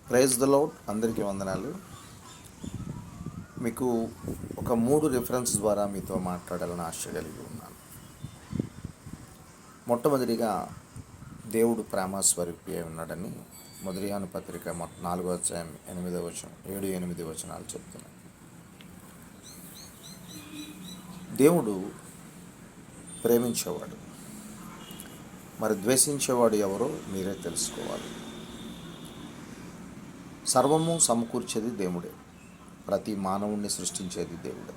Praise the lord. అందరికీ వందనాలు. మీకు ఒక 3 రిఫరెన్స్ ద్వారా మీతో మాట్లాడాలని ఆశ కలిగి ఉన్నాను. మొట్టమొదటిగా దేవుడు ప్రేమ స్వరూపి అయి ఉన్నాడని మొదటి యోహాను పత్రిక 4వ అధ్యాయం 8వ వచనం 7-8 వచనాలు చెప్తున్నాయి. దేవుడు ప్రేమించేవాడు, మరి ద్వేషించేవాడు ఎవరో మీరే తెలుసుకోవాలి. సర్వము సమకూర్చేది దేవుడే, ప్రతి మానవుణ్ణి సృష్టించేది దేవుడే.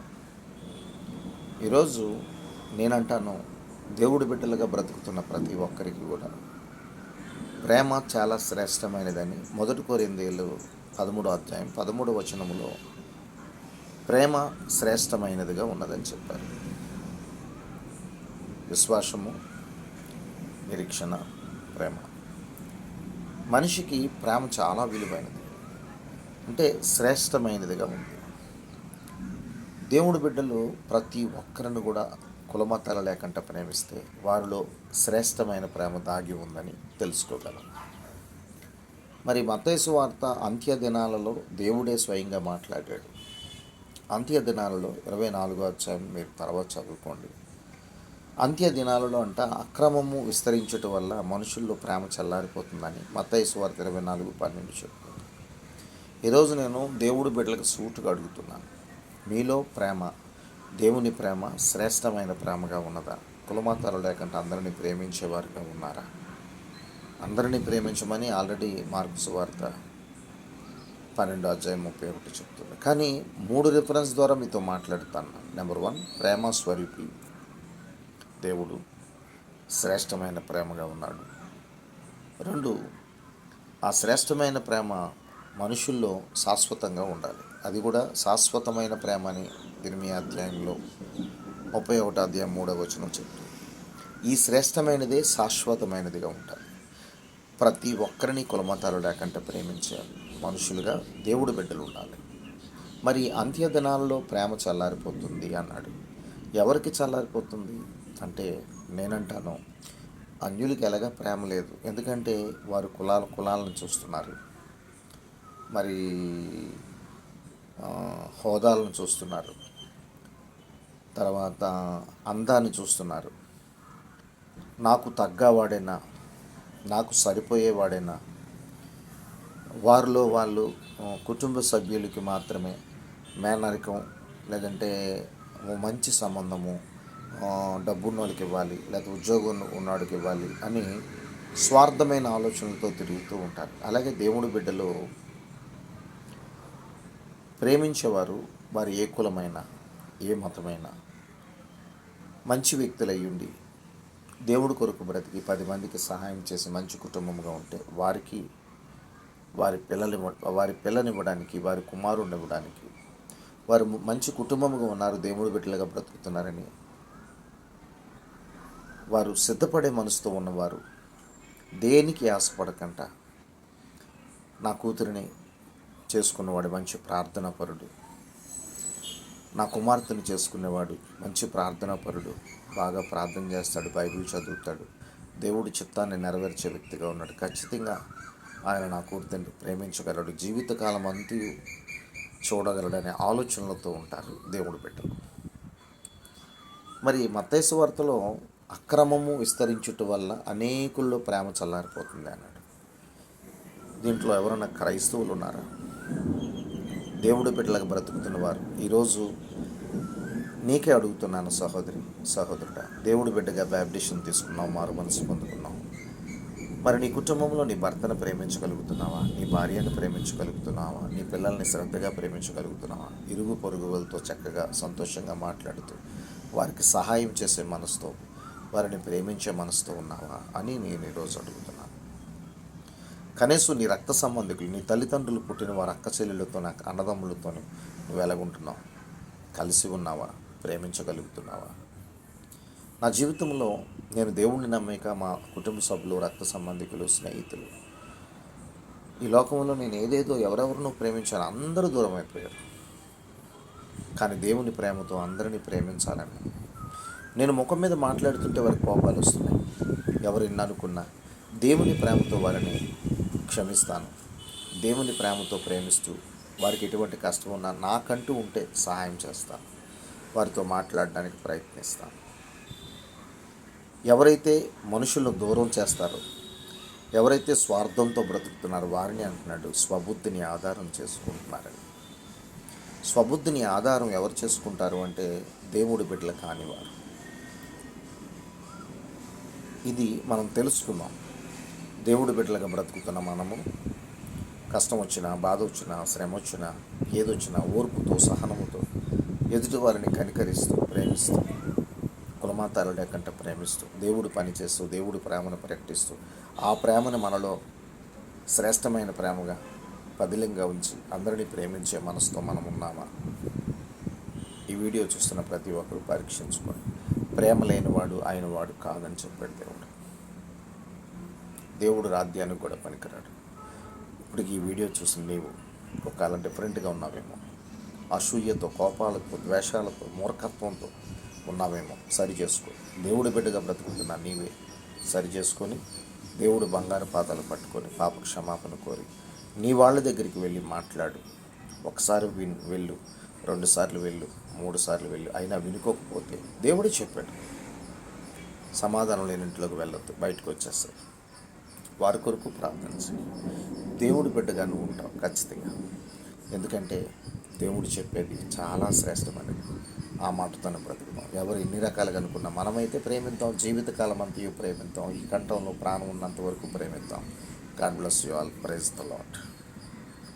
ఈరోజు నేనంటాను, దేవుడి బిడ్డలుగా బ్రతుకుతున్న ప్రతి ఒక్కరికి కూడా ప్రేమ చాలా శ్రేష్టమైనదని 1 కొరింథీయులు 13వ అధ్యాయం 13వ వచనములో ప్రేమ శ్రేష్టమైనదిగా ఉన్నదని చెప్పారు. విశ్వాసము, నిరీక్షణ, ప్రేమ. మనిషికి ప్రేమ చాలా విలువైనది, అంటే శ్రేష్టమైనదిగా ఉంది. దేవుడి బిడ్డలు ప్రతి ఒక్కరిని కూడా కులమతాల లేకుండా ప్రేమిస్తే వారిలో శ్రేష్టమైన ప్రేమ దాగి ఉందని తెలుసుకోగలం. మరి మత్తయి సువార్త అంత్య దినాలలో దేవుడే స్వయంగా మాట్లాడాడు. అంత్య దినాలలో 24వ అధ్యాయం మీరు తర్వాత చదువుకోండి. అంత్య దినాలలో అక్రమము విస్తరించటం వల్ల మనుషుల్లో ప్రేమ చల్లారిపోతుందని మత్తయి సువార్త 24:12 చెప్తుంది. ఈరోజు నేను దేవుడి బిడ్డలకు సూటుగా అడుగుతున్నాను, మీలో ప్రేమ, దేవుని ప్రేమ శ్రేష్టమైన ప్రేమగా ఉన్నదా? కులమతాలు లేకుండా అందరినీ ప్రేమించేవారుగా ఉన్నారా? అందరినీ ప్రేమించమని ఆల్రెడీ మార్కు సువార్త 12వ అధ్యాయం 31 చెప్తుంది. కానీ 3 రిఫరెన్స్ ద్వారా మీతో మాట్లాడుతాను. నెంబర్ 1, ప్రేమ స్వరూపి దేవుడు శ్రేష్టమైన ప్రేమగా ఉన్నాడు. 2, ఆ శ్రేష్టమైన ప్రేమ మనుషుల్లో శాశ్వతంగా ఉండాలి. అది కూడా శాశ్వతమైన ప్రేమ అని 8వ అధ్యాయంలో 31వ అధ్యాయం 3వ వచనం చెప్తుంది. ఈ శ్రేష్టమైనదే శాశ్వతమైనదిగా ఉండాలి. ప్రతి ఒక్కరిని కులమతాలు లేకుండా ప్రేమించే మనుషులుగా దేవుడి బిడ్డలు ఉండాలి. మరి అంత్య దినాలలో ప్రేమ చల్లారిపోతుంది అన్నాడు. ఎవరికి చల్లారిపోతుంది అంటే, నేనంటాను, అన్యులకి ఎలాగా ప్రేమ లేదు. ఎందుకంటే వారు కులాలను చూస్తున్నారు, మరి హోదాలను చూస్తున్నారు, తర్వాత అందాన్ని చూస్తున్నారు. నాకు తగ్గవాడైనా, నాకు సరిపోయేవాడైనా, వారిలో వాళ్ళు కుటుంబ సభ్యులకి మాత్రమే మేనరికం, లేదంటే మంచి సంబంధము, డబ్బున్నోళ్ళకి ఇవ్వాలి, లేకపోతే ఉద్యోగం ఉన్నవాడికి ఇవ్వాలి అని స్వార్థమైన ఆలోచనలతో తిరుగుతూ ఉంటారు. అలాగే దేవుడి బిడ్డలు ప్రేమించేవారు, వారు ఏ కులమైనా, ఏ మతమైనా, మంచి వ్యక్తులయ్యుండి దేవుడి కొరకు బ్రతికి 10 మందికి సహాయం చేసి మంచి కుటుంబంగా ఉంటే వారికి వారి పిల్లనివ్వడానికి, వారి కుమారుడిని ఇవ్వడానికి, వారు మంచి కుటుంబంగా ఉన్నారు, దేవుడి బిడ్డలుగా బ్రతుకుతున్నారని వారు సిద్ధపడే మనసుతో ఉన్నవారు దేనికి ఆశపడకంట, నా కూతురిని చేసుకున్నవాడు మంచి ప్రార్థనాపరుడు, నా కుమార్తెను చేసుకునేవాడు మంచి ప్రార్థనాపరుడు, బాగా ప్రార్థన చేస్తాడు, బైబిల్ చదువుతాడు, దేవుడి చిత్తాన్ని నెరవేర్చే వ్యక్తిగా ఉన్నాడు, ఖచ్చితంగా ఆయన నా కూతురిని ప్రేమించగలడు, జీవితకాలం అంతా చూడగలడనే ఆలోచనలతో ఉంటారు దేవుడి బిడ్డలు. మరి మత్తయి సువార్తలో అక్రమము విస్తరించుట వల్ల అనేకుల్లో ప్రేమ చల్లారిపోతుంది అన్నాడు. దీంట్లో ఎవరైనా క్రైస్తవులు ఉన్నారా? దేవుడి బిడ్డలకు బ్రతుకుతున్న వారు ఈరోజు నీకే అడుగుతున్నాను, సహోదరి, సహోదరుడా, దేవుడి బిడ్డగా బాప్టిజం తీసుకున్నావు, మారు మనసు పొందుకున్నావు. మరి నీ కుటుంబంలో నీ భర్తను ప్రేమించగలుగుతున్నావా? నీ భార్యను ప్రేమించగలుగుతున్నావా? నీ పిల్లల్ని శ్రద్ధగా ప్రేమించగలుగుతున్నావా? ఇరుగు పొరుగులతో చక్కగా సంతోషంగా మాట్లాడుతూ వారికి సహాయం చేసే మనసుతో, వారిని ప్రేమించే మనసుతో ఉన్నావా అని నేను ఈరోజు అడుగుతున్నాను. కనీసం నీ రక్త సంబంధికులు, నీ తల్లిదండ్రులు పుట్టిన వారి అక్క చెల్లెళ్ళతో, నాకు అన్నదమ్ములతో నువ్వు ఎలాగుంటున్నావు? కలిసి ఉన్నావా? ప్రేమించగలుగుతున్నావా? నా జీవితంలో నేను దేవుణ్ణి నమ్మక మా కుటుంబ సభ్యులు, రక్త సంబంధికులు, స్నేహితులు, ఈ లోకంలో నేను ఏదేదో ఎవరెవరినో ప్రేమించాను, అందరూ దూరం అయిపోయారు. కానీ దేవుని ప్రేమతో అందరినీ ప్రేమించాలని నేను ముఖం మీద మాట్లాడుతుంటే వారికి కోపాలు వస్తున్నాయి. ఎవరు ఎన్ని అనుకున్నా దేవుని ప్రేమతో వారిని క్షమిస్తాను, దేవుని ప్రేమతో ప్రేమిస్తూ వారికి ఎటువంటి కష్టం ఉన్నా నాకంటూ ఉంటే సహాయం చేస్తాను, వారితో మాట్లాడడానికి ప్రయత్నిస్తాను. ఎవరైతే మనుషులను దూరం చేస్తారో, ఎవరైతే స్వార్థంతో బ్రతుకుతున్నారో వారిని అంటున్నాడు స్వబుద్ధిని ఆధారం చేసుకుంటున్నారని. స్వబుద్ధిని ఆధారం ఎవరు చేసుకుంటారు అంటే దేవుడి బిడ్డలు కానివారు. ఇది మనం తెలుసుకుందాం. దేవుడి బిడ్డలుగా బ్రతుకుతున్న మనము కష్టం వచ్చినా, బాధ వచ్చినా, శ్రమ వచ్చినా, ఏదొచ్చినా ఓర్పుతో, సహనముతో ఎదుటి వారిని కనికరిస్తూ, ప్రేమిస్తూ, కులమతాలు లేకుండా ప్రేమిస్తూ, దేవుడు పనిచేస్తూ, దేవుడి ప్రేమను ప్రకటిస్తూ, ఆ ప్రేమను మనలో శ్రేష్టమైన ప్రేమగా పదిలంగా ఉంచి అందరినీ ప్రేమించే మనసుతో మనం ఉన్నామా? ఈ వీడియో చూస్తున్న ప్రతి ఒక్కరు పరీక్షించుకొని, ప్రేమ లేనివాడు ఆయన వాడు కాదని చెప్పాడు దేవుడు. దేవుడు రాజ్యానికి కూడా పనికిరాడు. ఇప్పుడు ఈ వీడియో చూసి నీవు ఒకవేళ డిఫరెంట్గా ఉన్నావేమో, అసూయతో, కోపాలతో, ద్వేషాలతో, మూర్ఖత్వంతో ఉన్నావేమో, సరి చేసుకో. దేవుడి బిడ్డగా బ్రతుకుతున్నా నీవే సరి చేసుకొని దేవుడు బంగారు పాదాలు పట్టుకొని పాప క్షమాపణ కోరి నీ వాళ్ళ దగ్గరికి వెళ్ళి మాట్లాడు. ఒకసారి వెళ్ళు, 2 సార్లు వెళ్ళు, 3 సార్లు వెళ్ళు, అయినా వినుకోకపోతే దేవుడే చెప్పాడు, సమాధానం లేని ఇంట్లోకి వెళ్ళొద్దు, బయటకు వచ్చేస్తాయి. వారి కొరకు ప్రార్థించి దేవుడి బిడ్డగా నువ్వు ఉంటావు ఖచ్చితంగా. ఎందుకంటే దేవుడు చెప్పేది చాలా శ్రేష్టమైనది. ఆ మాటతోనే బ్రతుకుతాం. ఎవరు ఎన్ని రకాలుగా అనుకున్నా మనమైతే ప్రేమిద్దాం, జీవితకాలం అంతయు ప్రేమిద్దాం, ఈ కంఠంలో ప్రాణం ఉన్నంత వరకు ప్రేమిద్దాం. God bless you all. Praise the lord.